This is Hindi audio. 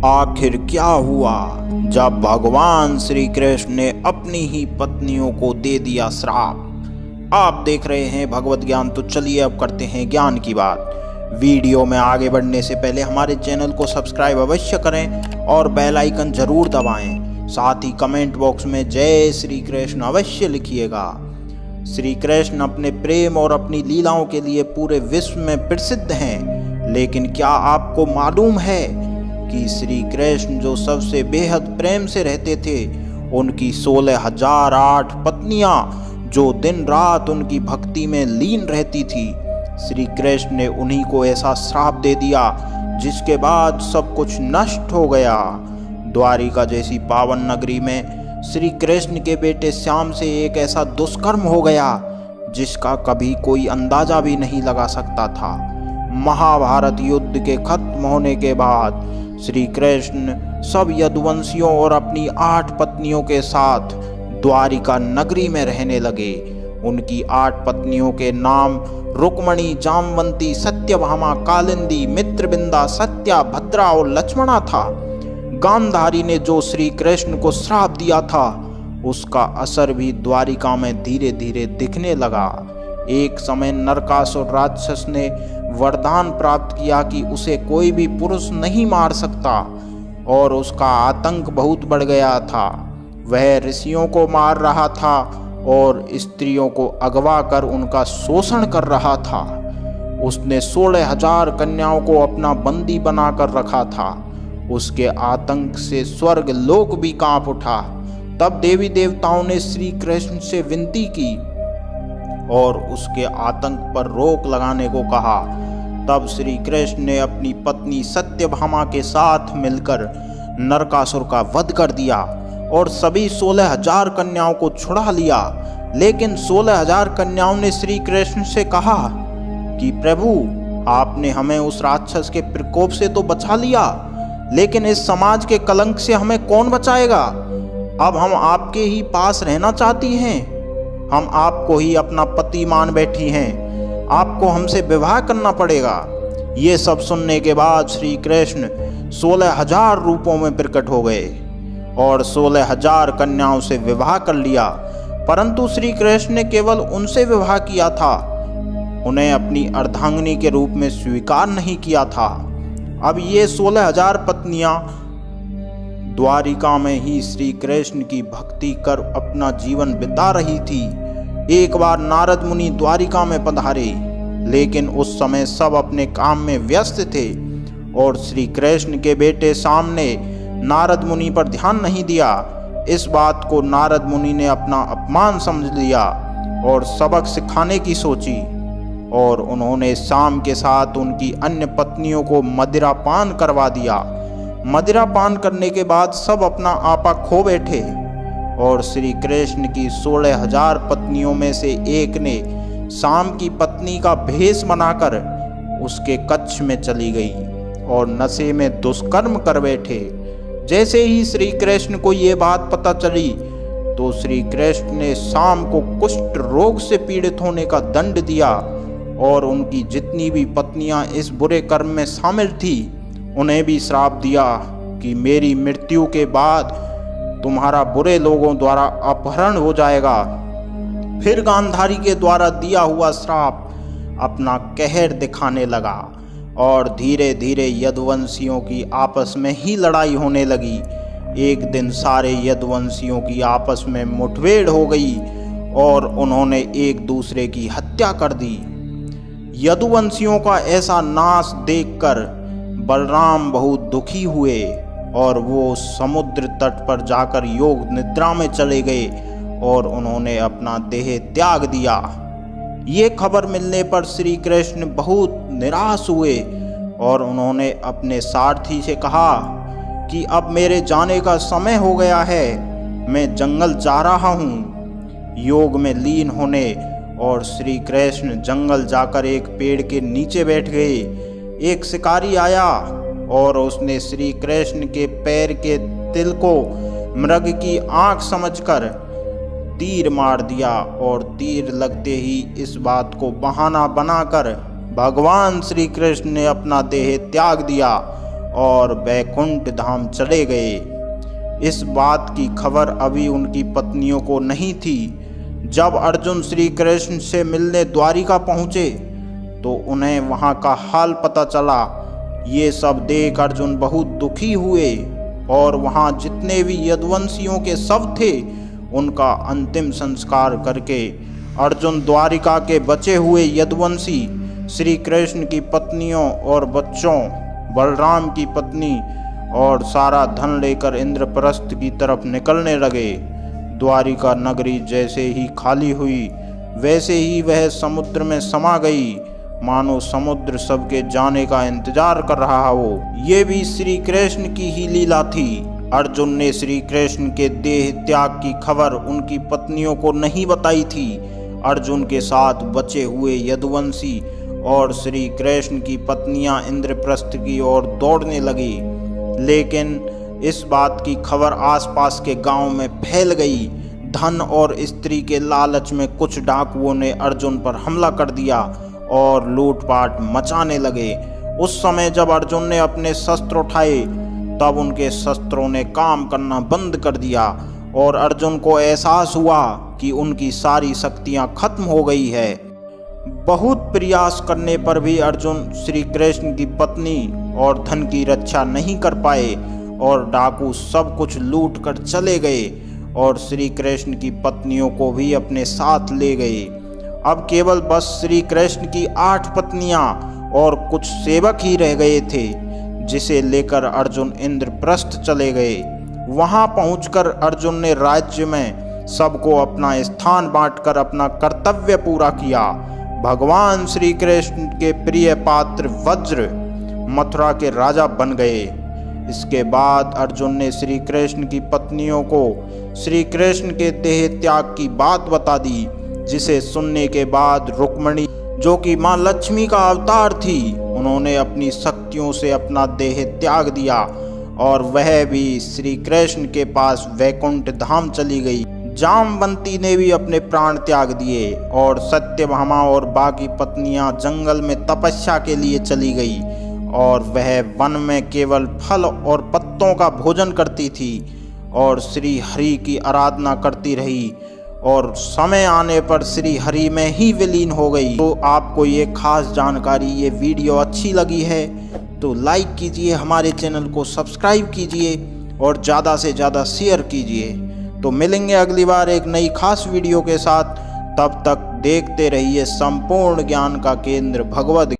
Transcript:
आखिर क्या हुआ जब भगवान श्री कृष्ण ने अपनी ही पत्नियों को दे दिया श्राप। आप देख रहे हैं भगवत ज्ञान, तो चलिए अब करते हैं ज्ञान की बात। वीडियो में आगे बढ़ने से पहले हमारे चैनल को सब्सक्राइब अवश्य करें और बेल आइकन जरूर दबाएं। साथ ही कमेंट बॉक्स में जय श्री कृष्ण अवश्य लिखिएगा। श्री कृष्ण अपने प्रेम और अपनी लीलाओं के लिए पूरे विश्व में प्रसिद्ध हैं, लेकिन क्या आपको मालूम है कि श्री कृष्ण जो सबसे बेहद प्रेम से रहते थे, उनकी 16,008 पत्नियां जो दिन रात उनकी भक्ति में लीन रहती थी, श्री कृष्ण ने उन्हीं को ऐसा श्राप दे दिया जिसके बाद सब कुछ नष्ट हो गया। द्वारिका जैसी पावन नगरी में श्री कृष्ण के बेटे श्याम से एक ऐसा दुष्कर्म हो गया जिसका कभी कोई अंदाजा भी नहीं लगा सकता था। महाभारत युद्ध के खत्म होने के बाद श्री कृष्ण सब यदुवंशियों और अपनी 8 पत्नियों के साथ द्वारिका नगरी में रहने लगे। उनकी 8 पत्नियों के नाम रुक्मणी, जामवंती, सत्यभामा, कालिंदी, मित्रविंदा, सत्या, भद्रा और लक्ष्मणा था। गांधारी ने जो श्री कृष्ण को श्राप दिया था, उसका असर भी द्वारिका में धीरे धीरे दिखने लगा। एक समय नरकासुर राक्षस ने वरदान प्राप्त किया कि उसे कोई भी पुरुष नहीं मार सकता और उसका आतंक बहुत बढ़ गया था। वह ऋषियों को मार रहा था और स्त्रियों को अगवा कर उनका शोषण कर रहा था। उसने 16,000 कन्याओं को अपना बंदी बनाकर रखा था। उसके आतंक से स्वर्ग लोक भी कांप उठा। तब देवी देवताओं ने श्री कृष्ण से विनती की और उसके आतंक पर रोक लगाने को कहा। तब श्री कृष्ण ने अपनी पत्नी सत्यभामा के साथ मिलकर नरकासुर का वध कर दिया और सभी 16,000 कन्याओं को छुड़ा लिया। लेकिन 16,000 कन्याओं ने श्री कृष्ण से कहा कि प्रभु, आपने हमें उस राक्षस के प्रकोप से तो बचा लिया, लेकिन इस समाज के कलंक से हमें कौन बचाएगा? अब हम आपके ही पास रहना चाहती हैं। हम आपको ही अपना पति मान बैठी हैं। आपको हमसे विवाह करना पड़ेगा। ये सब सुनने के बाद श्री कृष्ण 16,000 रूपों में प्रकट हो गए और 16,000 कन्याओं से विवाह कर लिया। परंतु श्री कृष्ण ने केवल उनसे विवाह किया था, उन्हें अपनी अर्धांगिनी के रूप में स्वीकार नहीं किया था। अब ये 16,000 पत्नियां द्वारिका में ही श्री कृष्ण की भक्ति कर अपना जीवन बिता रही थी। एक बार नारद मुनि द्वारिका में पधारे, लेकिन उस समय सब अपने काम में व्यस्त थे और श्री कृष्ण के बेटे श्याम ने नारद मुनि पर ध्यान नहीं दिया। इस बात को नारद मुनि ने अपना अपमान समझ लिया और सबक सिखाने की सोची और उन्होंने श्याम के साथ उनकी अन्य पत्नियों को मदिरा पान करवा दिया। मदिरा पान करने के बाद सब अपना आपा खो बैठे और श्री कृष्ण की 16,000 पत्नियों में से एक ने श्याम की पत्नी का भेष बनाकर उसके कक्ष में चली गई और नशे में दुष्कर्म कर बैठे। जैसे ही श्री कृष्ण को ये बात पता चली तो श्री कृष्ण ने श्याम को कुष्ठ रोग से पीड़ित होने का दंड दिया और उनकी जितनी भी पत्नियां इस बुरे कर्म में शामिल थी, उन्हें भी श्राप दिया कि मेरी मृत्यु के बाद तुम्हारा बुरे लोगों द्वारा अपहरण हो जाएगा। फिर गांधारी के द्वारा दिया हुआ श्राप अपना कहर दिखाने लगा और धीरे धीरे यदुवंशियों की आपस में ही लड़ाई होने लगी। एक दिन सारे यदुवंशियों की आपस में मुठभेड़ हो गई और उन्होंने एक दूसरे की हत्या कर दी। यदुवंशियों का ऐसा नाश देखकर बलराम बहुत दुखी हुए और वो समुद्र तट पर जाकर योग निद्रा में चले गए और उन्होंने अपना देह त्याग दिया। ये खबर मिलने पर श्री कृष्ण बहुत निराश हुए और उन्होंने अपने सारथी से कहा कि अब मेरे जाने का समय हो गया है, मैं जंगल जा रहा हूँ योग में लीन होने। और श्री कृष्ण जंगल जाकर एक पेड़ के नीचे बैठ गए। एक शिकारी आया और उसने श्री कृष्ण के पैर के तिल को मृग की आंख समझकर तीर मार दिया और तीर लगते ही इस बात को बहाना बनाकर भगवान श्री कृष्ण ने अपना देह त्याग दिया और वैकुंठ धाम चले गए। इस बात की खबर अभी उनकी पत्नियों को नहीं थी। जब अर्जुन श्री कृष्ण से मिलने द्वारिका पहुँचे तो उन्हें वहाँ का हाल पता चला। ये सब देख अर्जुन बहुत दुखी हुए और वहाँ जितने भी यदुवंशियों के शव थे उनका अंतिम संस्कार करके अर्जुन द्वारिका के बचे हुए यदुवंशी श्री कृष्ण की पत्नियों और बच्चों, बलराम की पत्नी और सारा धन लेकर इंद्रप्रस्थ की तरफ निकलने लगे। द्वारिका नगरी जैसे ही खाली हुई वैसे ही वह समुद्र में समा गई, मानो समुद्र सबके जाने का इंतजार कर रहा हो। ये भी श्री कृष्ण की ही लीला थी। अर्जुन ने श्री कृष्ण के देह त्याग की खबर उनकी पत्नियों को नहीं बताई थी। अर्जुन के साथ बचे हुए यदुवंशी और श्री कृष्ण की पत्नियां इंद्रप्रस्थ की ओर दौड़ने लगी, लेकिन इस बात की खबर आसपास के गांव में फैल गई। धन और स्त्री के लालच में कुछ डाकुओं ने अर्जुन पर हमला कर दिया और लूटपाट मचाने लगे। उस समय जब अर्जुन ने अपने शस्त्र उठाए तब उनके शस्त्रों ने काम करना बंद कर दिया और अर्जुन को एहसास हुआ कि उनकी सारी शक्तियां खत्म हो गई है। बहुत प्रयास करने पर भी अर्जुन श्री कृष्ण की पत्नी और धन की रक्षा नहीं कर पाए और डाकू सब कुछ लूट कर चले गए और श्री कृष्ण की पत्नियों को भी अपने साथ ले गए। अब केवल बस श्री कृष्ण की 8 पत्नियां और कुछ सेवक ही रह गए थे, जिसे लेकर अर्जुन इंद्रप्रस्थ चले गए। वहां पहुंचकर अर्जुन ने राज्य में सबको अपना स्थान बांटकर अपना कर्तव्य पूरा किया। भगवान श्री कृष्ण के प्रिय पात्र वज्र मथुरा के राजा बन गए। इसके बाद अर्जुन ने श्री कृष्ण की पत्नियों को श्री कृष्ण के देह त्याग की बात बता दी, जिसे सुनने के बाद रुक्मिणी, जो कि माँ लक्ष्मी का अवतार थी, उन्होंने अपनी शक्तियों से अपना देह त्याग दिया और वह भी श्री कृष्ण के पास वैकुंठ धाम चली गई। जामवंती ने भी अपने प्राण त्याग दिए और सत्यभामा और बाकी पत्नियां जंगल में तपस्या के लिए चली गई और वह वन में केवल फल और पत्तों का भोजन करती थी और श्री हरि की आराधना करती रही और समय आने पर श्री हरि में ही विलीन हो गई। तो आपको ये खास जानकारी, ये वीडियो अच्छी लगी है तो लाइक कीजिए, हमारे चैनल को सब्सक्राइब कीजिए और ज़्यादा से ज़्यादा शेयर कीजिए। तो मिलेंगे अगली बार एक नई खास वीडियो के साथ। तब तक देखते रहिए संपूर्ण ज्ञान का केंद्र भगवद